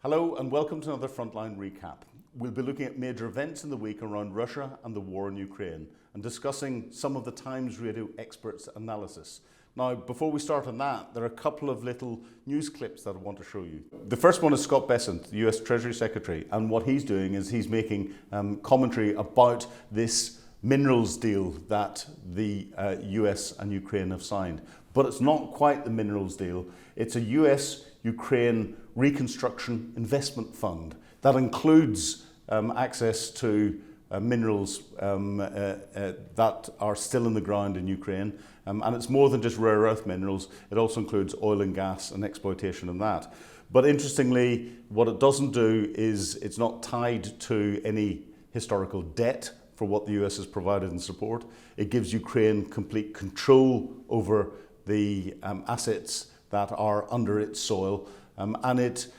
Hello and welcome to another Frontline recap. We'll be looking at major events in the week around Russia and the war in Ukraine and discussing some of the Times Radio experts' analysis. Now, before we start on that, there are a couple of little news clips that I want to show you. The first one is Scott Bessent, the US Treasury Secretary, and what he's doing is he's making commentary about this minerals deal that the US and Ukraine have signed. But it's not quite the minerals deal. It's a US-Ukraine reconstruction investment fund that includes access to minerals that are still in the ground in Ukraine. And it's more than just rare earth minerals. It also includes oil and gas and exploitation in that. But interestingly, what it doesn't do is it's not tied to any historical debt for what the US has provided in support. It gives Ukraine complete control over the assets that are under its soil, and it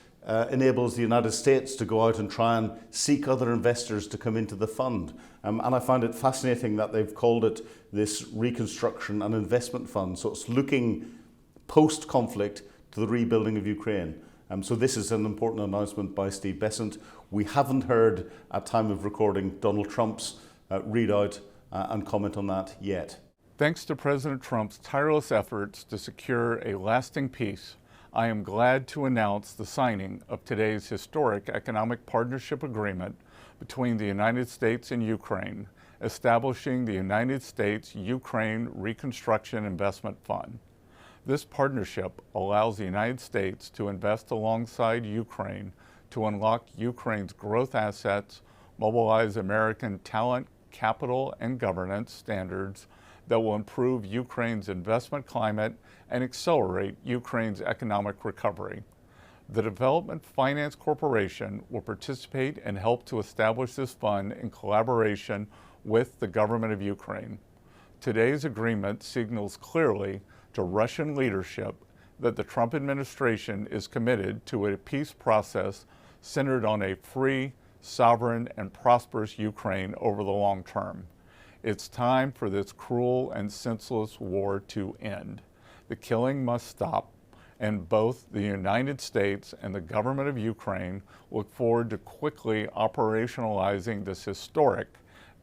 enables the United States to go out and try and seek other investors to come into the fund. And I find it fascinating that they've called it this reconstruction and investment fund. So it's looking post-conflict to the rebuilding of Ukraine. So this is an important announcement by Steve Bessent. We haven't heard, at time of recording, Donald Trump's readout and comment on that yet. Thanks to President Trump's tireless efforts to secure a lasting peace, I am glad to announce the signing of today's historic economic partnership agreement between the United States and Ukraine, establishing the United States-Ukraine Reconstruction Investment Fund. This partnership allows the United States to invest alongside Ukraine to unlock Ukraine's growth assets, mobilize American talent, capital, and governance standards that will improve Ukraine's investment climate and accelerate Ukraine's economic recovery. The Development Finance Corporation will participate and help to establish this fund in collaboration with the government of Ukraine. Today's agreement signals clearly to Russian leadership that the Trump administration is committed to a peace process centered on a free, sovereign, and prosperous Ukraine over the long term. It's time for this cruel and senseless war to end. The killing must stop, and both the United States and the government of Ukraine look forward to quickly operationalizing this historic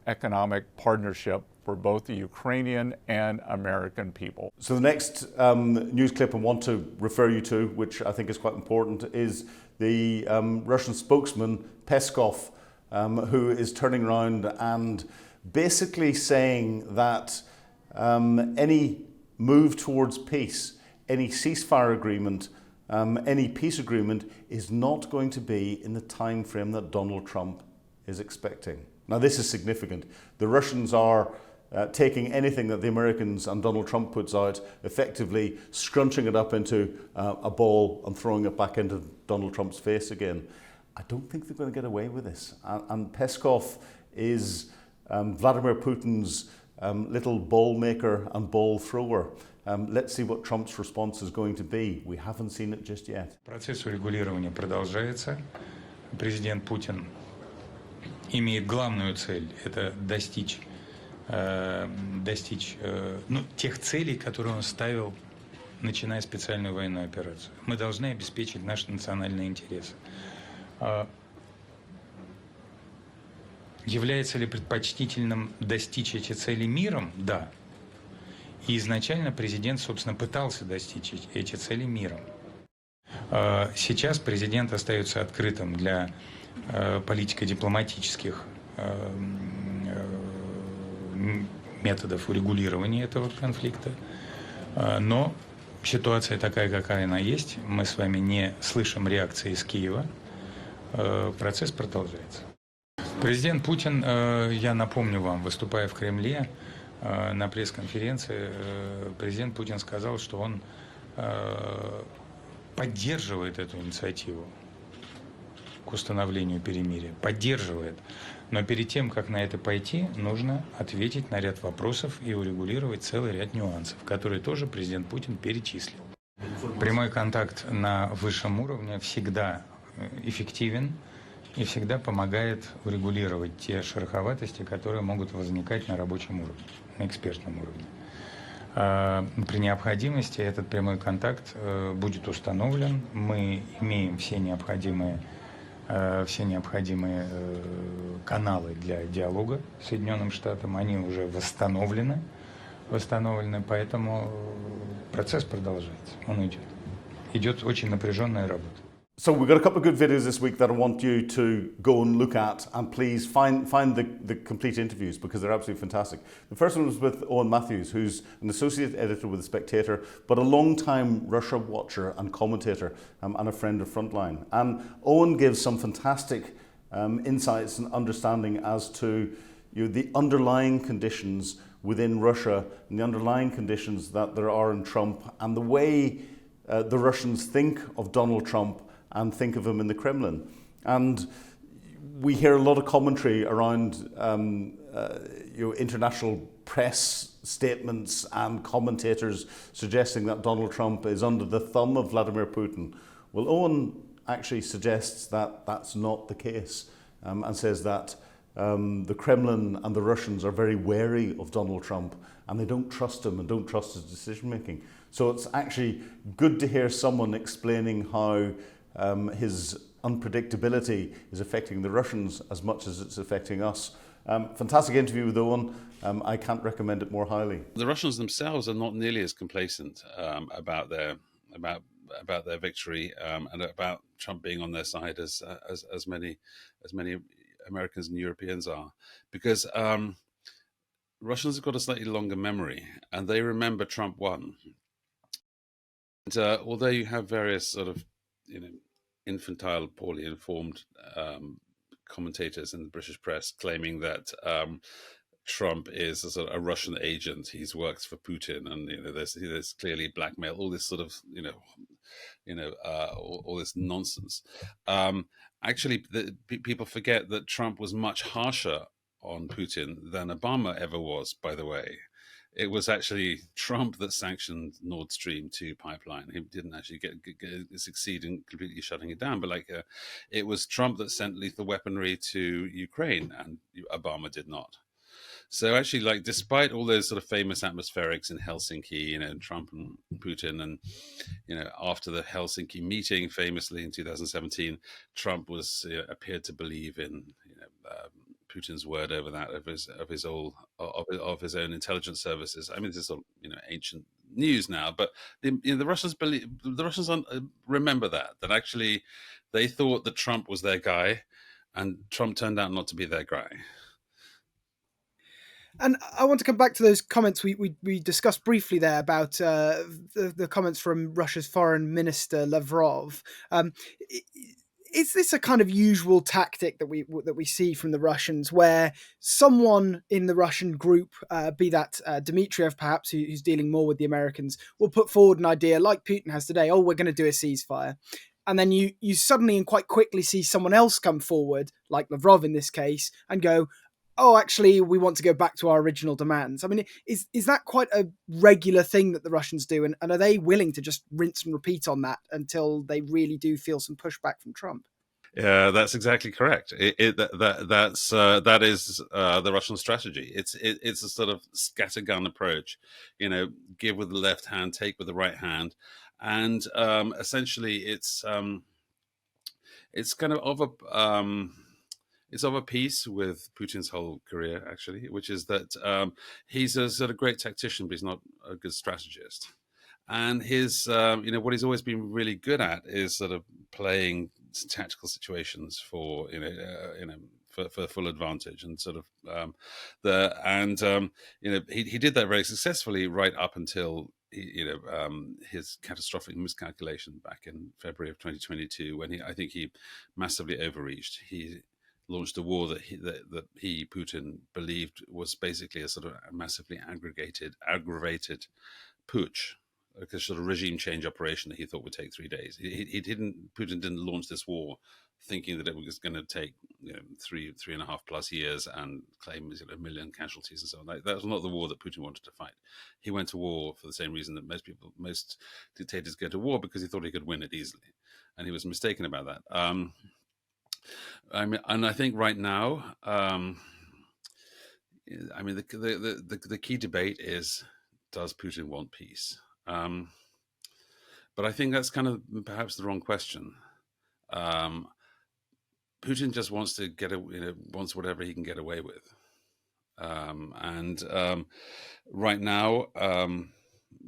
economic partnership for both the Ukrainian and American people. So the next news clip I want to refer you to, which I think is quite important, is the Russian spokesman, Peskov, who is turning around and basically saying that any move towards peace, any ceasefire agreement, any peace agreement is not going to be in the time frame that Donald Trump is expecting. Now, this is significant. The Russians are taking anything that the Americans and Donald Trump puts out, effectively scrunching it up into a ball and throwing it back into Donald Trump's face again. I don't think they're going to get away with this. And Peskov is Vladimir Putin's little ball maker and ball thrower. Let's see what Trump's response is going to be. We haven't seen it just yet. Процесс урегулирования продолжается. Президент Путин имеет главную цель – это достичь тех целей, которые он ставил, начиная специальную военную операцию. Мы должны обеспечить наши национальные интересы. Является ли предпочтительным достичь эти цели миром? Да. И изначально президент, собственно, пытался достичь эти цели миром. Сейчас президент остается открытым для политико-дипломатических методов урегулирования этого конфликта. Но ситуация такая, какая она есть. Мы с вами не слышим реакции из Киева. Процесс продолжается. Президент Путин, я напомню вам, выступая в Кремле на пресс-конференции, президент Путин сказал, что он поддерживает эту инициативу к установлению перемирия, поддерживает. Но перед тем, как на это пойти, нужно ответить на ряд вопросов и урегулировать целый ряд нюансов, которые тоже президент Путин перечислил. Прямой контакт на высшем уровне всегда эффективен и всегда помогает урегулировать те шероховатости, которые могут возникать на рабочем уровне, на экспертном уровне. При необходимости этот прямой контакт будет установлен. Мы имеем все необходимые каналы для диалога с Соединенным Штатом. Они уже восстановлены, поэтому процесс продолжается, он идет. Идет очень напряженная работа. So we've got a couple of good videos this week that I want you to go and look at, and please find the complete interviews because they're absolutely fantastic. The first one was with Owen Matthews, who's an associate editor with The Spectator, but a long-time Russia watcher and commentator, and a friend of Frontline. And Owen gives some fantastic insights and understanding as to the underlying conditions within Russia and the underlying conditions that there are in Trump and the way the Russians think of Donald Trump and think of him in the Kremlin. And we hear a lot of commentary around international press statements and commentators suggesting that Donald Trump is under the thumb of Vladimir Putin. Well, Owen actually suggests that that's not the case, and says that the Kremlin and the Russians are very wary of Donald Trump and they don't trust him and don't trust his decision making. So it's actually good to hear someone explaining how his unpredictability is affecting the Russians as much as it's affecting us. Fantastic interview with Owen. I can't recommend it more highly. The Russians themselves are not nearly as complacent about their victory and about Trump being on their side as many Americans and Europeans are, because Russians have got a slightly longer memory and they remember Trump won. And although you have various sort of infantile, poorly informed commentators in the British press claiming that Trump is a sort of a Russian agent, he's works for Putin, and there's clearly blackmail, all this sort of all this nonsense. Actually, people forget that Trump was much harsher on Putin than Obama ever was, by the way. It was actually Trump that sanctioned Nord Stream 2 pipeline. He didn't actually succeed in completely shutting it down, but it was Trump that sent lethal weaponry to Ukraine, and Obama did not. So actually, despite all those sort of famous atmospherics in Helsinki, Trump and Putin, and after the Helsinki meeting, famously in 2017, Trump appeared to believe in Putin's word over that of his own intelligence services. I mean, this is ancient news now, but the Russians remember that actually they thought that Trump was their guy, and Trump turned out not to be their guy. And I want to come back to those comments we discussed briefly there about the comments from Russia's foreign minister Lavrov. Is this a kind of usual tactic that we see from the Russians, where someone in the Russian group, be that Dmitriev perhaps, who's dealing more with the Americans, will put forward an idea like Putin has today, we're going to do a ceasefire. And then you suddenly and quite quickly see someone else come forward, like Lavrov in this case, and go, actually, we want to go back to our original demands. I mean, is that quite a regular thing that the Russians do? And are they willing to just rinse and repeat on that until they really do feel some pushback from Trump? Yeah, that's exactly correct. That is the Russian strategy. It's a sort of scattergun approach. Give with the left hand, take with the right hand, and essentially it's kind of a it's of a piece with Putin's whole career, actually, which is that he's a sort of great tactician, but he's not a good strategist. And his, what he's always been really good at is sort of playing tactical situations for full advantage, and sort of he did that very successfully right up until his catastrophic miscalculation back in February of 2022, when I think he massively overreached. He launched a war that Putin believed was basically a sort of massively aggravated putsch, a sort of regime change operation that he thought would take 3 days. Putin didn't launch this war thinking that it was going to take 3.5 plus years and claim 1 million casualties and so on. That was not the war that Putin wanted to fight. He went to war for the same reason that most dictators go to war, because he thought he could win it easily, and he was mistaken about that. And I think right now, the key debate is, does Putin want peace? But I think that's kind of perhaps the wrong question. Putin just wants to wants whatever he can get away with. Right now,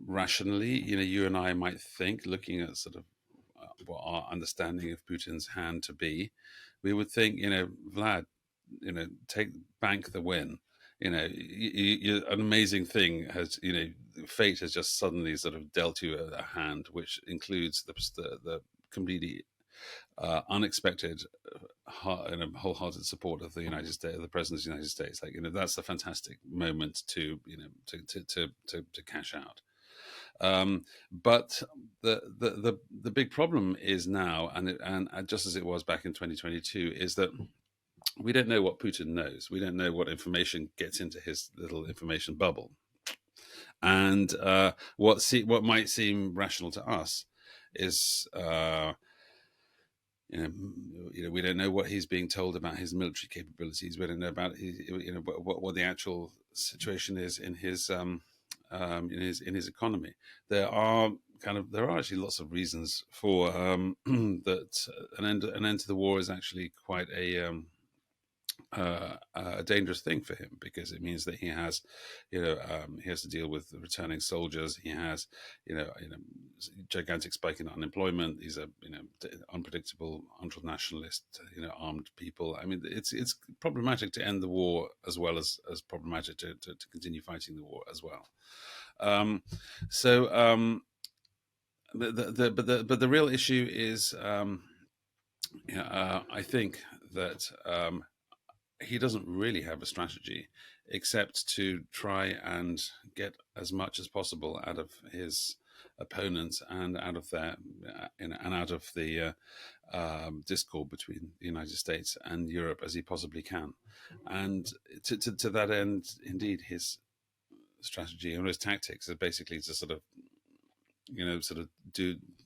rationally, you and I might think, looking at sort of what our understanding of Putin's hand to be, we would think, Vlad, bank the win. An amazing thing has, fate has just suddenly sort of dealt you a hand, which includes the completely unexpected, wholehearted support of the United States, of the President of the United States. That's a fantastic moment to cash out. But the big problem is now, and just as it was back in 2022, is that we don't know what Putin knows. We don't know what information gets into his little information bubble. And what might seem rational to us is, we don't know what he's being told about his military capabilities. We don't know about what the actual situation is in his economy. There are actually lots of reasons for that. An end to the war is actually quite a dangerous thing for him, because it means that he has to deal with returning soldiers. He has gigantic spike in unemployment. These are unpredictable, ultra-nationalist, armed people. I mean, it's problematic to end the war as well as problematic to continue fighting the war as well. But the real issue is, I think that he doesn't really have a strategy except to try and get as much as possible out of his opponents and out of their and out of the discord between the United States and Europe as he possibly can. And to that end, indeed, his strategy and his tactics are basically to sort of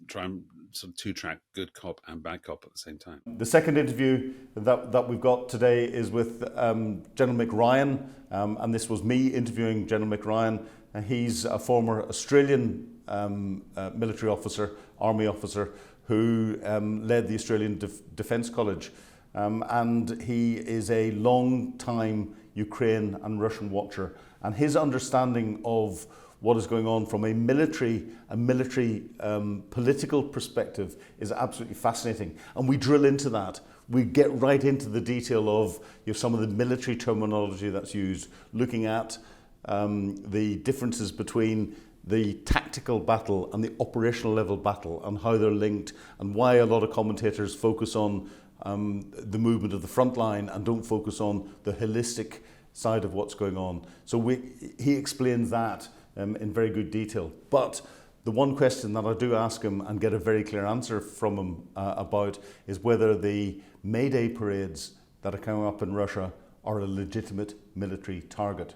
try and sort of two-track good cop and bad cop at the same time. The second interview that we've got today is with General Mick Ryan, and this was me interviewing General Mick Ryan. He's a former Australian military officer, army officer, who led the Australian Defence College, and he is a long-time Ukraine and Russian watcher, and his understanding of what is going on from a military political perspective is absolutely fascinating. And we drill into that. We get right into the detail of some of the military terminology that's used, looking at the differences between the tactical battle and the operational level battle and how they're linked, and why a lot of commentators focus on the movement of the front line and don't focus on the holistic side of what's going on. So he explains that in very good detail. But the one question that I do ask him and get a very clear answer from him about is whether the May Day parades that are coming up in Russia are a legitimate military target.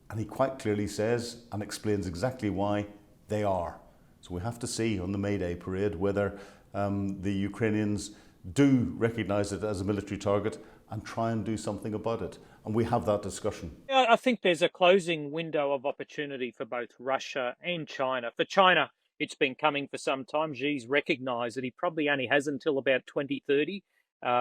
And he quite clearly says and explains exactly why they are. So we have to see on the May Day parade whether the Ukrainians do recognise it as a military target and try and do something about it. And we have that discussion. I think there's a closing window of opportunity for both Russia and China. For China, it's been coming for some time. Xi's recognised that he probably only has until about 2030,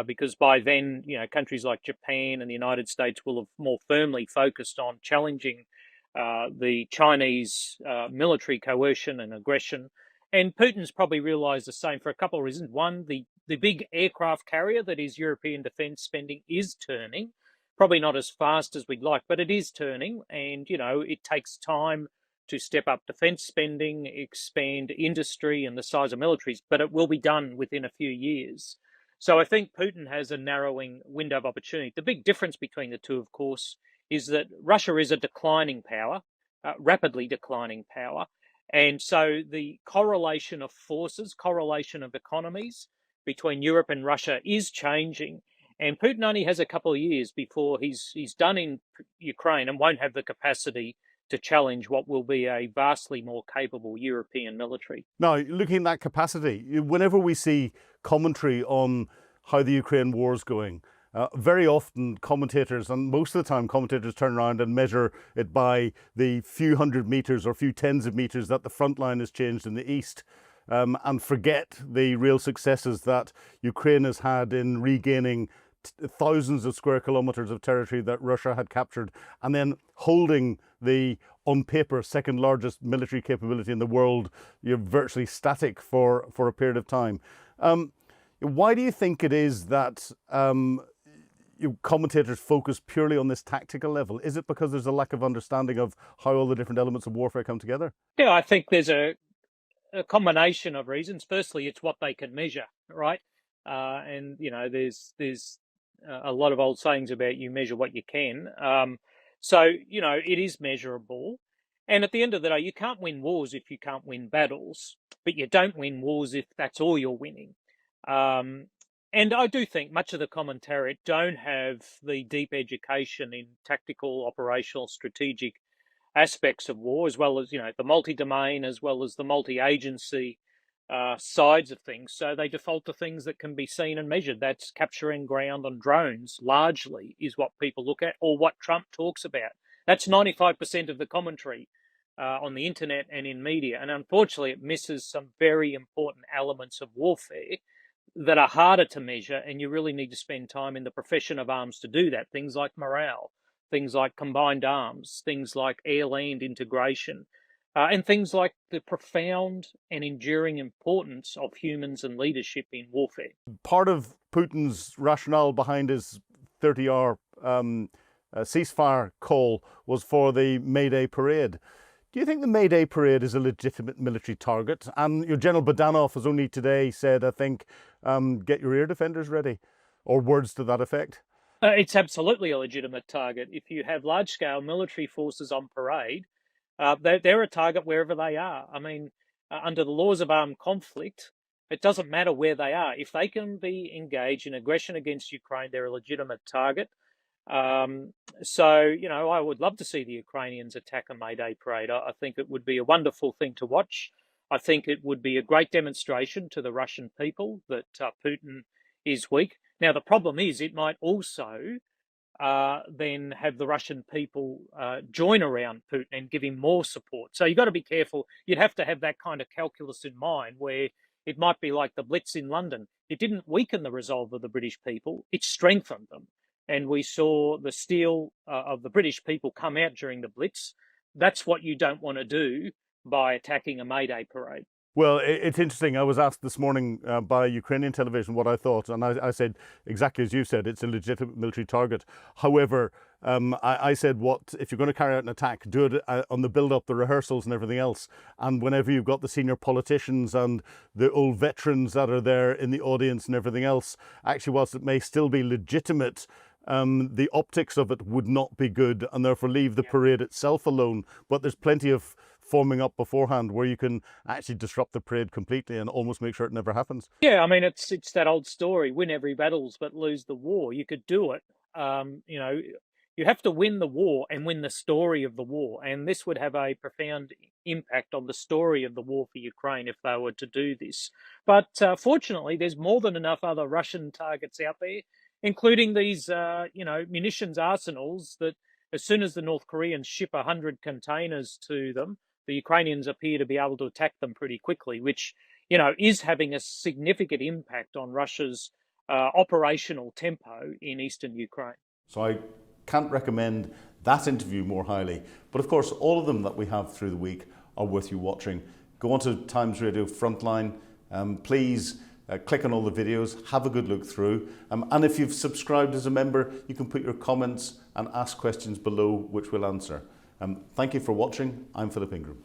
because by then, countries like Japan and the United States will have more firmly focused on challenging the Chinese military coercion and aggression. And Putin's probably realised the same for a couple of reasons. One, the big aircraft carrier that is European defence spending is turning. Probably not as fast as we'd like, but it is turning. And, it takes time to step up defence spending, expand industry and the size of militaries, but it will be done within a few years. So I think Putin has a narrowing window of opportunity. The big difference between the two, of course, is that Russia is a declining power, rapidly declining power. And so the correlation of forces, correlation of economies between Europe and Russia is changing. And Putin only has a couple of years before he's done in Ukraine and won't have the capacity to challenge what will be a vastly more capable European military. Now, looking at that capacity, whenever we see commentary on how the Ukraine war is going, very often commentators, and most of the time commentators turn around and measure it by the few hundred meters or few tens of meters that the front line has changed in the east, and forget the real successes that Ukraine has had in regaining thousands of square kilometers of territory that Russia had captured, and then holding the, on paper, second largest military capability in the world, you're virtually static for a period of time. Why do you think it is that commentators focus purely on this tactical level? Is it because there's a lack of understanding of how all the different elements of warfare come together? Yeah, I think there's a combination of reasons. Firstly, it's what they can measure, right? And there's a lot of old sayings about you measure what you can. So it is measurable. And at the end of the day, you can't win wars if you can't win battles, but you don't win wars if that's all you're winning. And I do think much of the commentariat don't have the deep education in tactical, operational, strategic aspects of war, as well as the multi-domain, as well as the multi-agency sides of things. So they default to things that can be seen and measured. That's capturing ground on drones, largely, is what people look at, or what Trump talks about. That's 95% of the commentary on the internet and in media. And unfortunately, it misses some very important elements of warfare that are harder to measure, and you really need to spend time in the profession of arms to do that. Things like morale, things like combined arms, things like air-land integration, and things like the profound and enduring importance of humans and leadership in warfare. Part of Putin's rationale behind his 30-hour ceasefire call was for the May Day parade. Do you think the May Day parade is a legitimate military target? And your General Budanov has only today said, I think, get your air defenders ready, or words to that effect. It's absolutely a legitimate target. If you have large-scale military forces on parade, they're a target wherever they are. I mean, under the laws of armed conflict, it doesn't matter where they are. If they can be engaged in aggression against Ukraine, they're a legitimate target. So, I would love to see the Ukrainians attack a May Day parade. I think it would be a wonderful thing to watch. I think it would be a great demonstration to the Russian people that Putin is weak. Now, the problem is it might also then have the Russian people join around Putin and give him more support. So you've got to be careful. You'd have to have that kind of calculus in mind, where it might be like the Blitz in London. It didn't weaken the resolve of the British people, it strengthened them. And we saw the steel of the British people come out during the Blitz. That's what you don't want to do by attacking a May Day parade. Well, it's interesting. I was asked this morning by Ukrainian television what I thought, and I said exactly as you said, it's a legitimate military target. However, I said, what if you're going to carry out an attack, do it on the build-up, the rehearsals and everything else. And whenever you've got the senior politicians and the old veterans that are there in the audience and everything else, actually, whilst it may still be legitimate, the optics of it would not be good, and therefore leave the parade itself alone. But there's plenty of forming up beforehand where you can actually disrupt the parade completely and almost make sure it never happens. Yeah, I mean, it's that old story: win every battles but lose the war. You could do it. You have to win the war and win the story of the war, and this would have a profound impact on the story of the war for Ukraine if they were to do this. But fortunately, there's more than enough other Russian targets out there, including these, munitions arsenals that as soon as the North Koreans ship 100 containers to them, the Ukrainians appear to be able to attack them pretty quickly, which, is having a significant impact on Russia's operational tempo in eastern Ukraine. So I can't recommend that interview more highly. But of course, all of them that we have through the week are worth you watching. Go on to Times Radio Frontline. Please click on all the videos, have a good look through. And if you've subscribed as a member, you can put your comments and ask questions below, which we'll answer. Thank you for watching. I'm Philip Ingram.